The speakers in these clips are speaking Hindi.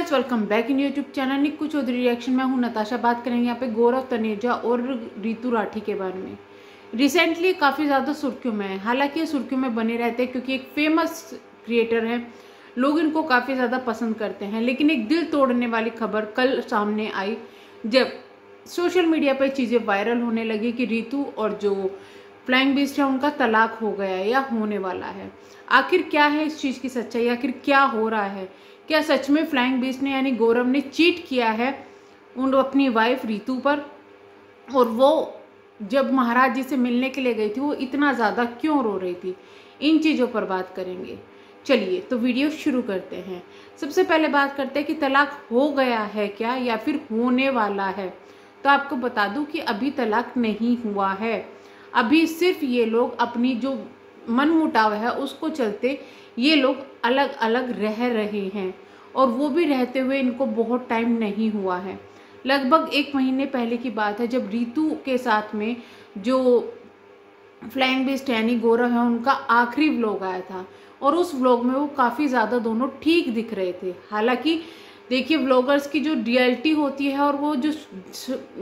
Guys, welcome back in YouTube channel Nikku Chaudhary reaction. मैं हूं नताशा। बात करेंगे यहाँ पे गौरव तनेजा और ऋतु राठी के बारे में। रिसेंटली काफ़ी ज़्यादा सुर्खियों में है, हालांकि ये सुर्खियों में बने रहते हैं क्योंकि एक फेमस क्रिएटर है, लोग इनको काफ़ी ज़्यादा पसंद करते हैं। लेकिन एक दिल तोड़ने वाली खबर कल सामने आई जब सोशल मीडिया पर चीज़ें वायरल होने लगी कि ऋतु और जो फ्लाइंग बीस्ट है उनका तलाक हो गया है या होने वाला है। आखिर क्या है इस चीज़ की सच्चाई, आखिर क्या हो रहा है? क्या सच में फ्लाइंग बीस्ट ने यानी गौरव ने चीट किया है अपनी वाइफ ऋतु पर? और वो जब महाराज जी से मिलने के लिए गई थी वो इतना ज़्यादा क्यों रो रही थी? इन चीज़ों पर बात करेंगे। चलिए तो वीडियो शुरू करते हैं। सबसे पहले बात करते हैं कि तलाक हो गया है क्या या फिर होने वाला है। तो आपको बता दूं कि अभी तलाक नहीं हुआ है। अभी सिर्फ ये लोग अपनी जो मन मुटाव है उसको चलते ये लोग अलग अलग रह रहे हैं, और वो भी रहते हुए इनको बहुत टाइम नहीं हुआ है। लगभग 1 महीने पहले की बात है जब ऋतु के साथ में जो फ्लाइंग बीस्ट यानी गौरव है उनका आखिरी व्लॉग आया था, और उस व्लॉग में वो काफ़ी ज़्यादा दोनों ठीक दिख रहे थे। हालांकि देखिए, व्लॉगर्स की जो रियलिटी होती है और वो जो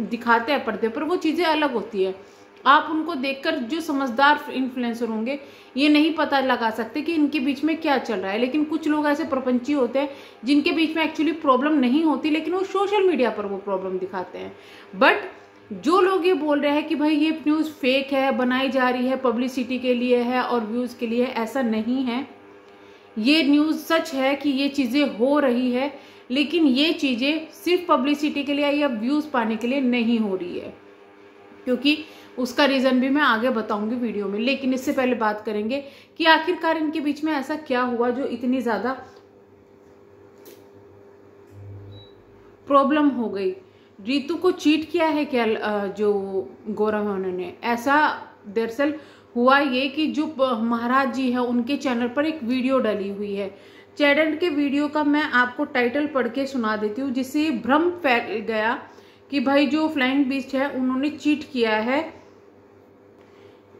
दिखाते हैं पर्दे पर वो चीज़ें अलग होती है। आप उनको देखकर जो समझदार इन्फ्लुएंसर होंगे ये नहीं पता लगा सकते कि इनके बीच में क्या चल रहा है। लेकिन कुछ लोग ऐसे प्रपंची होते हैं जिनके बीच में एक्चुअली प्रॉब्लम नहीं होती, लेकिन वो सोशल मीडिया पर वो प्रॉब्लम दिखाते हैं। बट जो लोग ये बोल रहे हैं कि भाई ये न्यूज़ फेक है, बनाई जा रही है, पब्लिसिटी के लिए है और व्यूज़ के लिए, ऐसा नहीं है। ये न्यूज़ सच है कि ये चीज़ें हो रही है, लेकिन ये चीज़ें सिर्फ पब्लिसिटी के लिए या व्यूज़ पाने के लिए नहीं हो रही है, क्योंकि उसका रीज़न भी मैं आगे बताऊंगी वीडियो में। लेकिन इससे पहले बात करेंगे कि आखिरकार इनके बीच में ऐसा क्या हुआ जो इतनी ज़्यादा प्रॉब्लम हो गई। ऋतु को चीट किया है क्या जो गौरव है उन्होंने? ऐसा दरअसल हुआ ये कि जो महाराज जी है उनके चैनल पर एक वीडियो डली हुई है। चैनल के वीडियो का मैं आपको टाइटल पढ़ के सुना देती हूँ, जिससे भ्रम फैल गया कि भाई जो फ्लाइंग बीस्ट है उन्होंने चीट किया है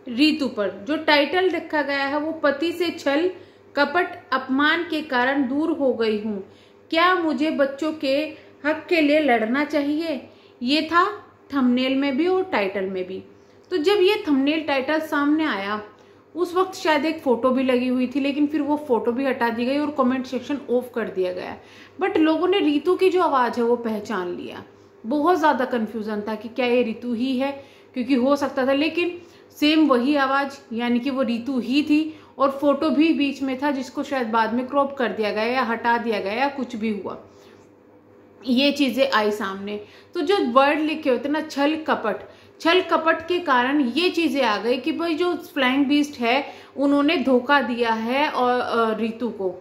ऋतु पर। जो टाइटल रखा गया है वो पति से छल कपट अपमान के कारण दूर हो गई हूँ, क्या मुझे बच्चों के हक के लिए लड़ना चाहिए? ये था थंबनेल में भी और टाइटल में भी। तो जब ये थंबनेल टाइटल सामने आया उस वक्त शायद एक फोटो भी लगी हुई थी, लेकिन फिर वो फोटो भी हटा दी गई और कमेंट सेक्शन ऑफ कर दिया गया। बट लोगों ने ऋतु की जो आवाज़ है वो पहचान लिया। बहुत ज़्यादा कन्फ्यूज़न था कि क्या ये ऋतु ही है, क्योंकि हो सकता था, लेकिन सेम वही आवाज़ यानी कि वो ऋतु ही थी, और फोटो भी बीच में था जिसको शायद बाद में क्रॉप कर दिया गया या हटा दिया गया या कुछ भी हुआ। ये चीज़ें आई सामने। तो जो वर्ड लिखे होते ना, छल कपट के कारण ये चीज़ें आ गई कि भाई जो फ्लाइंग बीस्ट है उन्होंने धोखा दिया है और ऋतु को,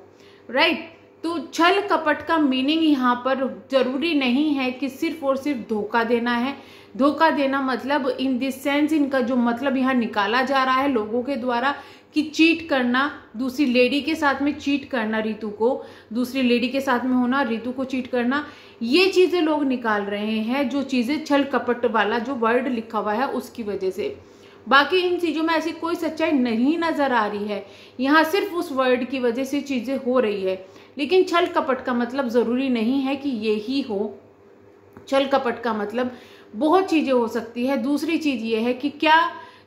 राइट। तो छल कपट का मीनिंग यहाँ पर जरूरी नहीं है कि सिर्फ और सिर्फ धोखा देना है। धोखा देना मतलब इन दिस सेंस इनका जो मतलब यहाँ निकाला जा रहा है लोगों के द्वारा कि चीट करना, दूसरी लेडी के साथ में चीट करना, ऋतु को दूसरी लेडी के साथ में होना, ऋतु को चीट करना, ये चीज़ें लोग निकाल रहे हैं। जो चीज़ें छल कपट वाला जो वर्ड लिखा हुआ है उसकी वजह से। बाकी इन चीज़ों में ऐसी कोई सच्चाई नहीं नज़र आ रही है, यहाँ सिर्फ उस वर्ड की वजह से चीज़ें हो रही है। लेकिन छल कपट का मतलब ज़रूरी नहीं है कि ये ही हो। छल कपट का मतलब बहुत चीज़ें हो सकती है। दूसरी चीज़ ये है कि क्या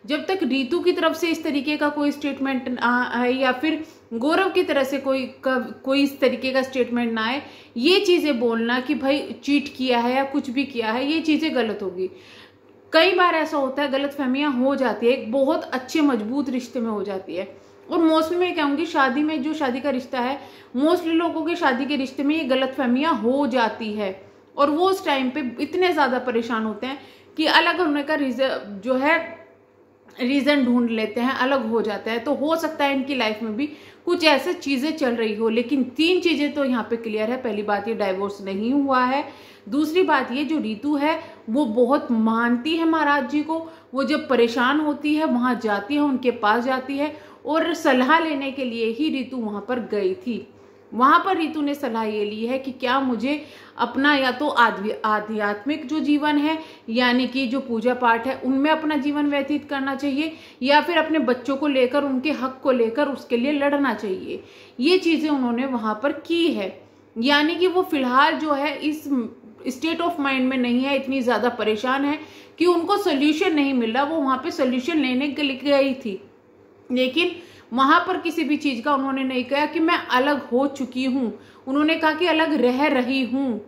जब तक ऋतु की तरफ से इस तरीके का कोई स्टेटमेंट आए या फिर गौरव की तरफ से कोई इस तरीके का स्टेटमेंट ना आए, ये चीज़ें बोलना कि भाई चीट किया है या कुछ भी किया है, ये चीज़ें गलत होगी। कई बार ऐसा होता है, गलतफहमियां हो जाती है, एक बहुत अच्छे मजबूत रिश्ते में हो जाती है। और मोस्टली मैं कहूँगी शादी में, जो शादी का रिश्ता है, मोस्टली लोगों के शादी के रिश्ते में ये गलतफहमियां हो जाती है, और वो उस टाइम पे इतने ज़्यादा परेशान होते हैं कि अलग होने का रीज़न ढूंढ लेते हैं, अलग हो जाता है। तो हो सकता है इनकी लाइफ में भी कुछ ऐसे चीज़ें चल रही हो, लेकिन 3 चीज़ें तो यहाँ पे क्लियर है। पहली बात, ये डाइवोर्स नहीं हुआ है। दूसरी बात, ये जो ऋतु है वो बहुत मानती है महाराज जी को। वो जब परेशान होती है वहाँ जाती है, उनके पास जाती है, और सलाह लेने के लिए ही ऋतु वहाँ पर गई थी। वहाँ पर ऋतु ने सलाह ये ली है कि क्या मुझे अपना या तो आध्यात्मिक जो जीवन है यानी कि जो पूजा पाठ है उनमें अपना जीवन व्यतीत करना चाहिए, या फिर अपने बच्चों को लेकर, उनके हक को लेकर उसके लिए लड़ना चाहिए। ये चीज़ें उन्होंने वहाँ पर की है। यानी कि वो फिलहाल जो है इस स्टेट ऑफ माइंड में नहीं है, इतनी ज़्यादा परेशान है कि उनको सोल्यूशन नहीं मिल रहा। वो वहाँ पे सोल्यूशन लेने के लिए गई थी, लेकिन वहाँ पर किसी भी चीज़ का उन्होंने नहीं कहा कि मैं अलग हो चुकी हूँ। उन्होंने कहा कि अलग रह रही हूँ।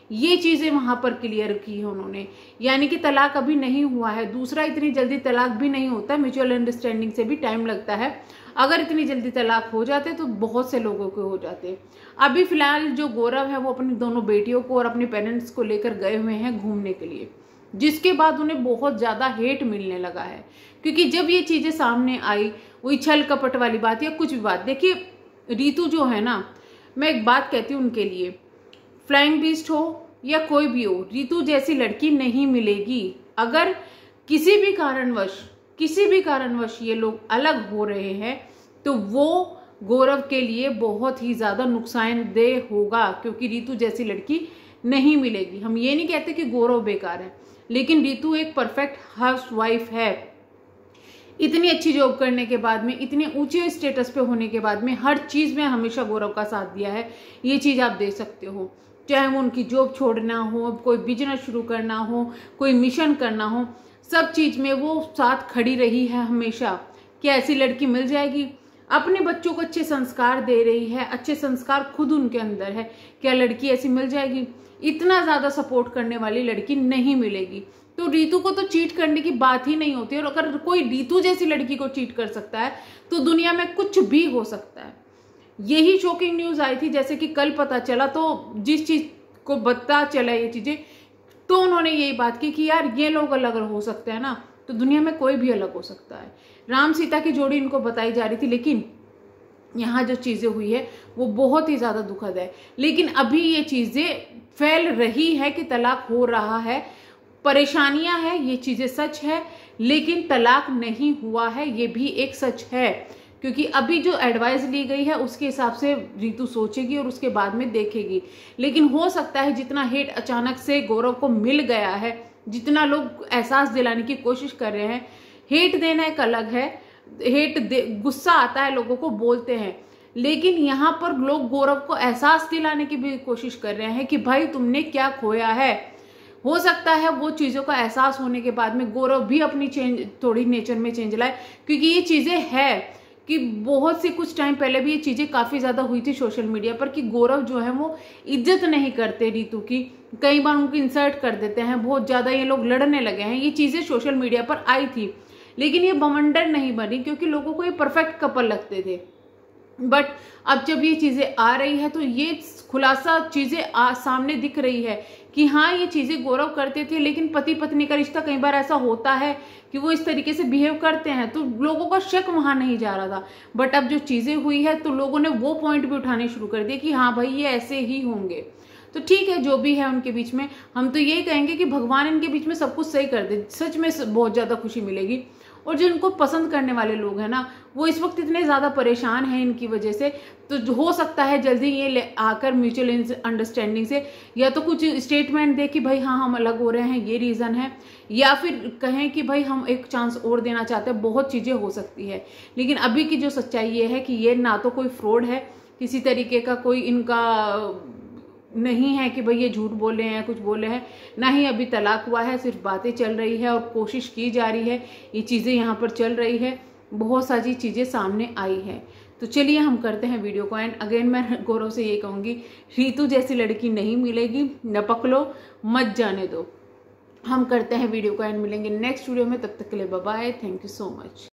ये चीज़ें वहाँ पर क्लियर की है उन्होंने, यानी कि तलाक अभी नहीं हुआ है। दूसरा, इतनी जल्दी तलाक भी नहीं होता, म्यूचुअल अंडरस्टैंडिंग से भी टाइम लगता है। अगर इतनी जल्दी तलाक हो जाते तो बहुत से लोगों के हो जाते। अभी फिलहाल जो गौरव है वो अपनी दोनों बेटियों को और अपने पेरेंट्स को लेकर गए हुए हैं घूमने के लिए, जिसके बाद उन्हें बहुत ज़्यादा हेट मिलने लगा है। क्योंकि जब ये चीज़ें सामने आई, वही छल कपट वाली बात या कुछ भी बात, देखिए रीतू जो है ना, मैं एक बात कहती हूँ उनके लिए, फ्लाइंग बीस्ट हो या कोई भी हो, रीतू जैसी लड़की नहीं मिलेगी। अगर किसी भी कारणवश ये लोग अलग हो रहे हैं तो वो गौरव के लिए बहुत ही ज़्यादा नुकसानदेह होगा, क्योंकि रीतू जैसी लड़की नहीं मिलेगी। हम ये नहीं कहते कि गौरव बेकार है, लेकिन रीतू एक परफेक्ट हाउसवाइफ है। इतनी अच्छी जॉब करने के बाद में, इतने ऊंचे स्टेटस पे होने के बाद में, हर चीज़ में हमेशा गौरव का साथ दिया है। ये चीज़ आप दे सकते हो, चाहे वो उनकी जॉब छोड़ना हो, कोई बिजनेस शुरू करना हो, कोई मिशन करना हो, सब चीज़ में वो साथ खड़ी रही है हमेशा। क्या ऐसी लड़की मिल जाएगी? अपने बच्चों को अच्छे संस्कार दे रही है, अच्छे संस्कार खुद उनके अंदर है, क्या लड़की ऐसी मिल जाएगी? इतना ज़्यादा सपोर्ट करने वाली लड़की नहीं मिलेगी। तो रीतू को तो चीट करने की बात ही नहीं होती। और अगर कोई रीतू जैसी लड़की को चीट कर सकता है तो दुनिया में कुछ भी हो सकता है। यही शॉकिंग न्यूज़ आई थी, जैसे कि कल पता चला, तो जिस चीज़ को पता चला ये चीज़ें, तो उन्होंने यही बात की कि यार ये लोग अलग हो सकते हैं ना, तो दुनिया में कोई भी अलग हो सकता है। राम सीता की जोड़ी इनको बताई जा रही थी, लेकिन यहाँ जो चीज़ें हुई है वो बहुत ही ज़्यादा दुखद है। लेकिन अभी ये चीज़ें फैल रही है कि तलाक हो रहा है, परेशानियां हैं, ये चीज़ें सच है, लेकिन तलाक नहीं हुआ है ये भी एक सच है। क्योंकि अभी जो एडवाइस ली गई है उसके हिसाब से रीतू सोचेगी और उसके बाद में देखेगी। लेकिन हो सकता है जितना हेट अचानक से गौरव को मिल गया है, जितना लोग एहसास दिलाने की कोशिश कर रहे हैं, हेट देना एक अलग है, गुस्सा आता है, लोगों को बोलते हैं, लेकिन यहाँ पर लोग गौरव को एहसास दिलाने की भी कोशिश कर रहे हैं कि भाई तुमने क्या खोया है। हो सकता है वो चीज़ों का एहसास होने के बाद में गौरव भी अपनी थोड़ी नेचर में चेंज लाए, क्योंकि ये चीज़ें है कि बहुत सी कुछ टाइम पहले भी ये चीज़ें काफ़ी ज़्यादा हुई थी सोशल मीडिया पर कि गौरव जो है वो इज्जत नहीं करते रीतू की, कई बार उनको इंसल्ट कर देते हैं, बहुत ज़्यादा ये लोग लड़ने लगे हैं। ये चीज़ें सोशल मीडिया पर आई थी, लेकिन ये बवंडर नहीं बनी क्योंकि लोगों को ये परफेक्ट कपल लगते थे। बट अब जब ये चीज़ें आ रही है तो ये खुलासा चीज़ें सामने दिख रही है कि हाँ ये चीज़ें गौरव करते थे, लेकिन पति पत्नी का रिश्ता कई बार ऐसा होता है कि वो इस तरीके से बिहेव करते हैं, तो लोगों का शक वहाँ नहीं जा रहा था। बट अब जो चीज़ें हुई है तो लोगों ने वो पॉइंट भी उठाने शुरू कर दिए कि हाँ भाई ये ऐसे ही होंगे। तो ठीक है, जो भी है उनके बीच में, हम तो यही कहेंगे कि भगवान इनके बीच में सब कुछ सही कर दे, सच में बहुत ज़्यादा खुशी मिलेगी। और जो इनको पसंद करने वाले लोग हैं ना, वो इस वक्त इतने ज़्यादा परेशान हैं इनकी वजह से, तो हो सकता है जल्दी ये आकर म्यूचुअल अंडरस्टैंडिंग से या तो कुछ स्टेटमेंट दे कि भाई हाँ हम अलग हो रहे हैं, ये रीज़न है, या फिर कहें कि भाई हम एक चांस और देना चाहते हैं। बहुत चीज़ें हो सकती है, लेकिन अभी की जो सच्चाई ये है कि ये ना तो कोई फ्रॉड है, किसी तरीके का कोई इनका नहीं है कि भाई ये झूठ बोले हैं, कुछ बोले हैं, ना ही अभी तलाक हुआ है, सिर्फ बातें चल रही है और कोशिश की जा रही है, ये चीज़ें यहाँ पर चल रही है, बहुत सारी चीज़ें सामने आई है। तो चलिए हम करते हैं वीडियो को एंड। अगेन मैं गौरव से ये कहूँगी, रीतू जैसी लड़की नहीं मिलेगी, न पकड़ो, मत जाने दो। हम करते हैं वीडियो को एंड, मिलेंगे नेक्स्ट वीडियो में, तब तक के लिए bye bye, thank you so much.